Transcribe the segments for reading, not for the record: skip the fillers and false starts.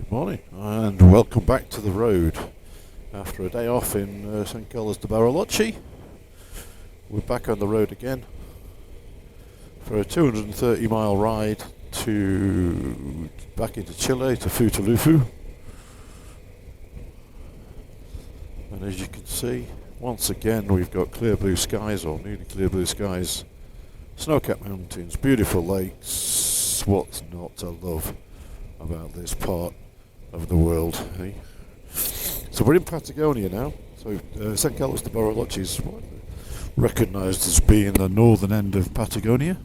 Good morning and welcome back to the road. After a day off in St. Carlos de Bariloche, we're back on the road again for a 230-mile ride back into Chile to Futaleufu. And as you can see, once again we've got clear blue skies, or nearly clear blue skies, snow-capped mountains, beautiful lakes. What's not to love about this part of the world, eh? So we're in Patagonia now. So St. Carlos de Bariloche is recognised as being the northern end of Patagonia.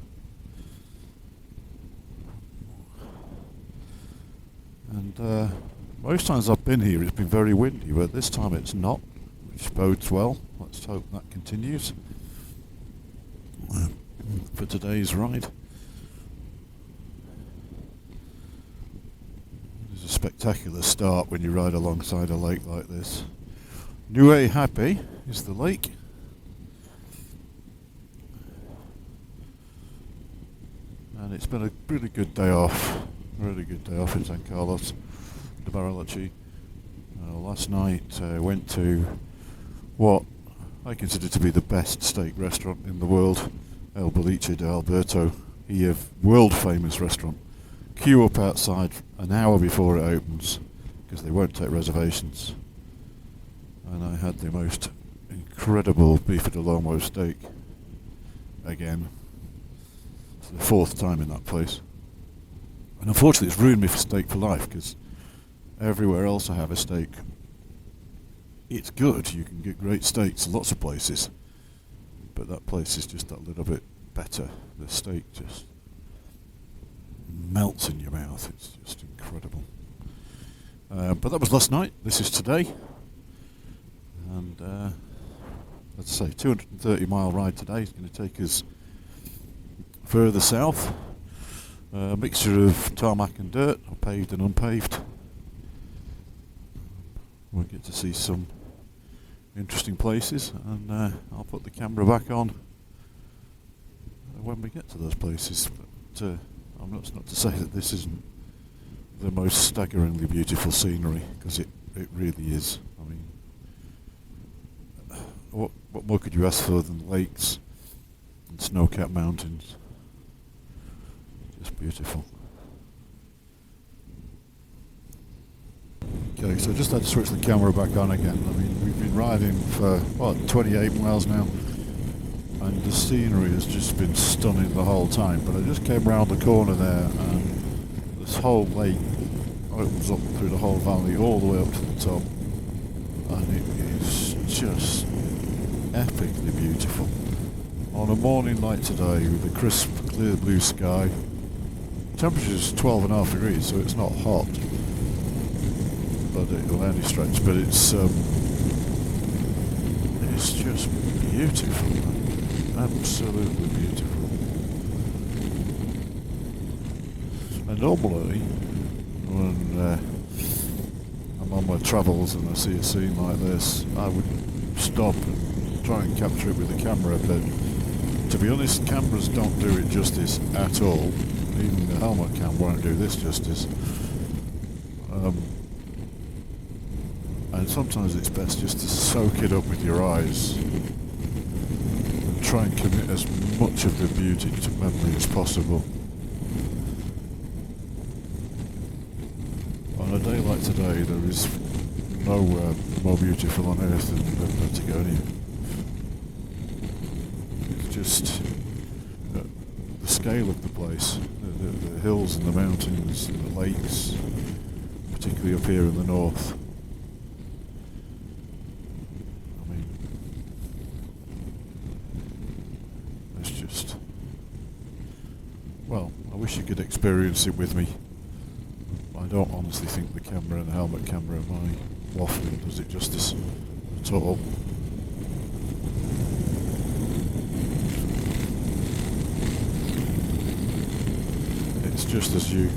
And most times I've been here it's been very windy, but this time it's not, which bodes well. Let's hope that continues for today's ride. It's a spectacular start when you ride alongside a lake like this. Nue Happy is the lake. And it's been a really good day off. Really good day off in San Carlos de Bariloche. Last night I went to what I consider to be the best steak restaurant in the world, El Boliche de Alberto. A world famous restaurant. Queue up outside an hour before it opens because they won't take reservations. And I had the most incredible beef de lomo steak again. It's the fourth time in that place. And unfortunately it's ruined me for steak for life, because everywhere else I have a steak, it's good. You can get great steaks lots of places, but that place is just that little bit better. The steak just melts in your mouth. It's just incredible. But that was last night. This is today. And let's say 230-mile ride today is going to take us further south. A mixture of tarmac and dirt, or paved and unpaved. We'll get to see some interesting places, and I'll put the camera back on when we get to those places. But that's not to say that this isn't the most staggeringly beautiful scenery, because it really is. I mean, what more could you ask for than lakes and snow-capped mountains? Just beautiful. Okay, so just had to switch the camera back on again. I mean, we've been riding for, 28 miles now, and the scenery has just been stunning the whole time. But I just came round the corner there, and this whole lake opens up through the whole valley all the way up to the top, and it is just epically beautiful. On a morning like today, with a crisp, clear blue sky, temperature is 12.5 degrees, so it's not hot, but it'll any stretch. But it's just beautiful, man. Absolutely beautiful. And normally, when I'm on my travels and I see a scene like this, I would stop and try and capture it with the camera, but to be honest, cameras don't do it justice at all. Even the helmet cam won't do this justice. And sometimes it's best just to soak it up with your eyes and try and commit as much of the beauty to memory as possible. On a day like today, there is nowhere more beautiful on earth than Patagonia. It's just the scale of the place, the hills and the mountains and the lakes, particularly up here in the north. I mean, it's just, well, I wish you could experience it with me. I don't honestly think the camera and the helmet camera of my waffling does it justice at all. It's just as you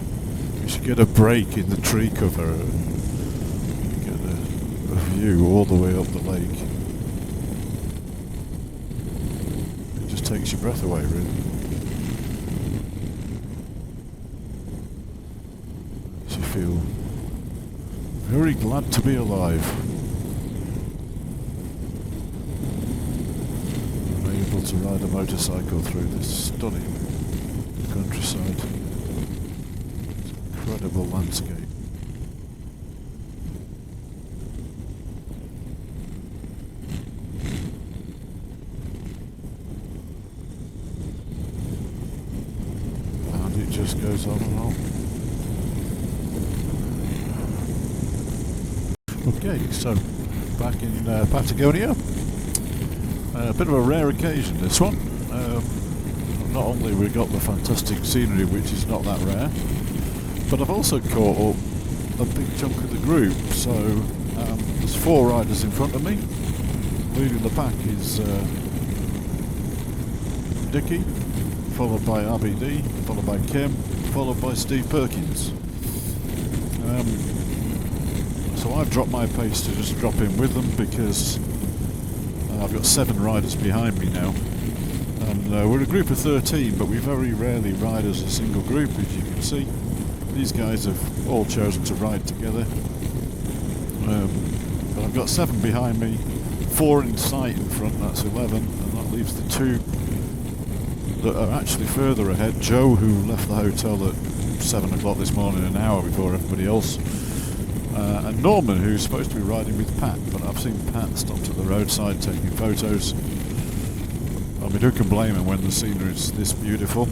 should get a break in the tree cover and get a view all the way up the lake. It just takes your breath away, really. Makes you feel Very glad to be alive. I'm able to ride a motorcycle through this stunning countryside. It's an incredible landscape. And it just goes on and on. Okay, so back in Patagonia, a bit of a rare occasion this one. Not only we got the fantastic scenery, which is not that rare, but I've also caught up a big chunk of the group. So there's 4 riders in front of me. Leading the pack is Dickie, followed by RBD, followed by Kim, followed by Steve Perkins. So I've dropped my pace to just drop in with them because I've got 7 riders behind me now. And we're a group of 13, but we very rarely ride as a single group, as you can see. These guys have all chosen to ride together. But I've got 7 behind me, 4 in sight in front, that's 11, and that leaves the 2 that are actually further ahead. Joe, who left the hotel at 7 o'clock this morning, an hour before everybody else. And Norman, who's supposed to be riding with Pat, but I've seen Pat stopped at the roadside taking photos. I mean, who can blame him when the scenery is this beautiful?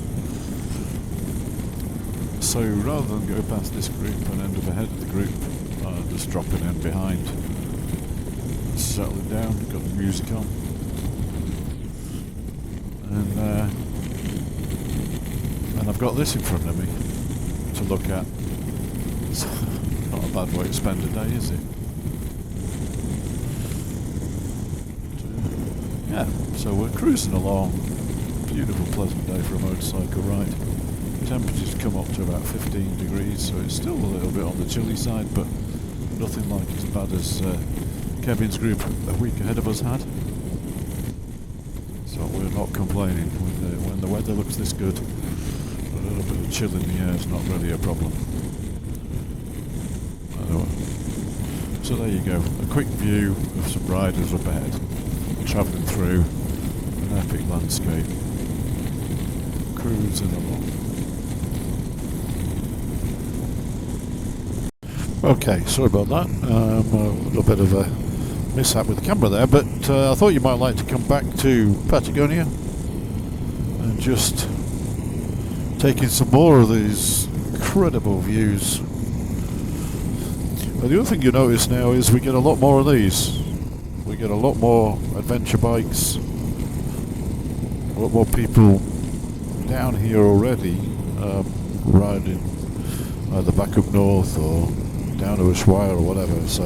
So rather than go past this group and end up ahead of the group, just dropping in behind, settling down, got the music on, and I've got this in front of me to look at. So, not a bad way to spend a day, is it? Yeah, so we're cruising along. Beautiful, pleasant day for a motorcycle ride. Temperatures come up to about 15 degrees, so it's still a little bit on the chilly side, but nothing like as bad as Kevin's group a week ahead of us had. So we're not complaining. When the weather looks this good, a little bit of chill in the air is not really a problem. So there you go, a quick view of some riders up ahead, travelling through an epic landscape, cruising along. Okay, sorry about that, a little bit of a mishap with the camera there, but I thought you might like to come back to Patagonia and just take in some more of these incredible views. The other thing you notice now is we get a lot more of these. We get a lot more adventure bikes, a lot more people down here already, riding either back up north or down to Ushuaia or whatever. So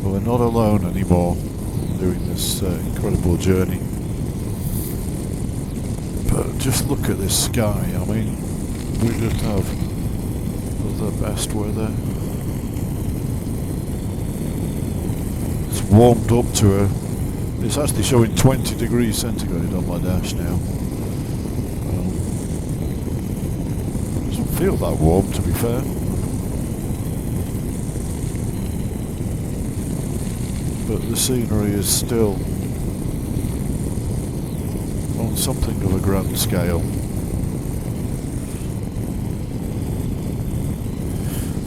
we're not alone anymore doing this incredible journey. But just look at this sky. I mean, we just have the best weather. Warmed up to it's actually showing 20 degrees centigrade on my dash now. Doesn't feel that warm, to be fair. But the scenery is still on something of a grand scale.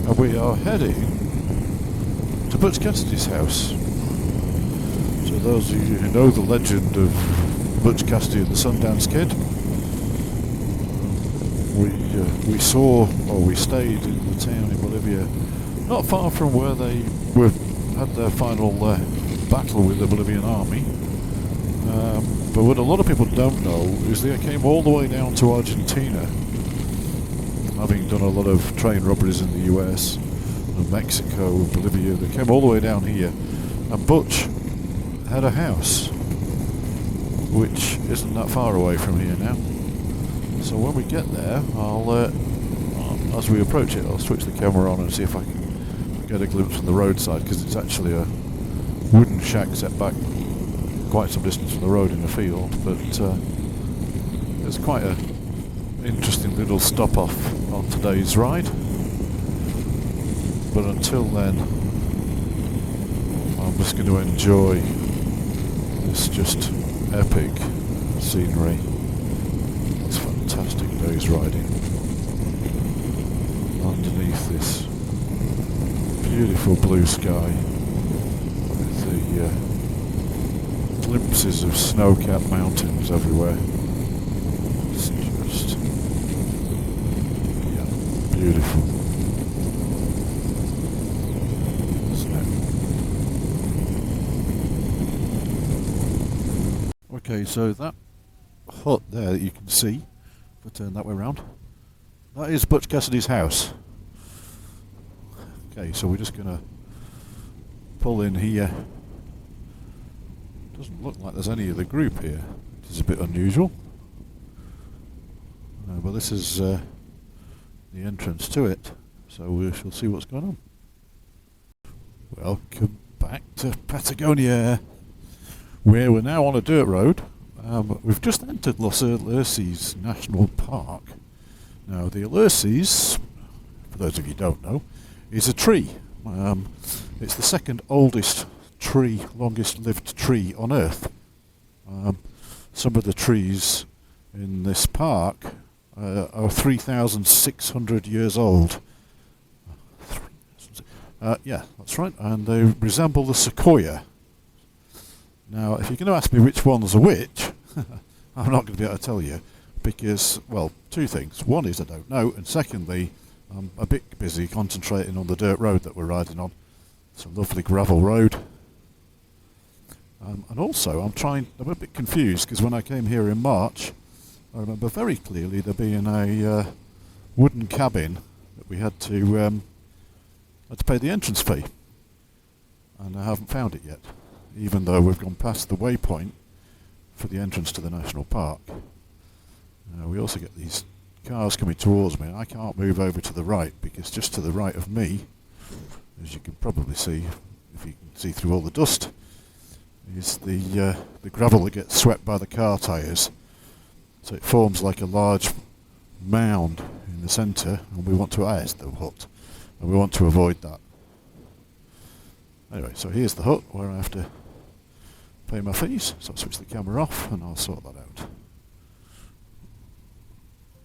And we are heading to Butch Cassidy's house. So those of you who know the legend of Butch Cassidy and the Sundance Kid, we saw, or we stayed in the town in Bolivia, not far from where they had their final battle with the Bolivian army. But what a lot of people don't know is they came all the way down to Argentina, having done a lot of train robberies in the US, and Mexico, Bolivia. They came all the way down here, and Butch had a house which isn't that far away from here now. So when we get there, as we approach it, I'll switch the camera on and see if I can get a glimpse from the roadside, because it's actually a wooden shack set back quite some distance from the road in a field, but it's quite a interesting little stop off on today's ride. But until then, I'm just going to enjoy this just epic scenery. It's a fantastic day's riding underneath this beautiful blue sky with the glimpses of snow-capped mountains everywhere. It's just, yeah, beautiful. Okay, so that hut there that you can see, if I turn that way around, that is Butch Cassidy's house. Okay, so we're just going to pull in here. Doesn't look like there's any of the group here, which is a bit unusual. But this is the entrance to it, so we shall see what's going on. Welcome back to Patagonia, where we're now on a dirt road. We've just entered Los Alerces National Park. Now, the Alerces, for those of you who don't know, is a tree. It's the second oldest tree, longest lived tree on Earth. Some of the trees in this park are 3,600 years old. Yeah, that's right, and they resemble the sequoia. Now, if you're going to ask me which one's a which, I'm not going to be able to tell you, because, well, two things. One is I don't know, and secondly, I'm a bit busy concentrating on the dirt road that we're riding on. It's a lovely gravel road. And also, I'm a bit confused, because when I came here in March, I remember very clearly there being a wooden cabin that we had to pay the entrance fee. And I haven't found it yet, even though we've gone past the waypoint for the entrance to the national park. We also get these cars coming towards me, and I can't move over to the right because just to the right of me, as you can probably see, if you can see through all the dust, is the gravel that gets swept by the car tyres. So it forms like a large mound in the centre, and we want to it's the hut, and we want to avoid that. Anyway, so here's the hut where I have to pay my fees, so I'll switch the camera off and I'll sort that out.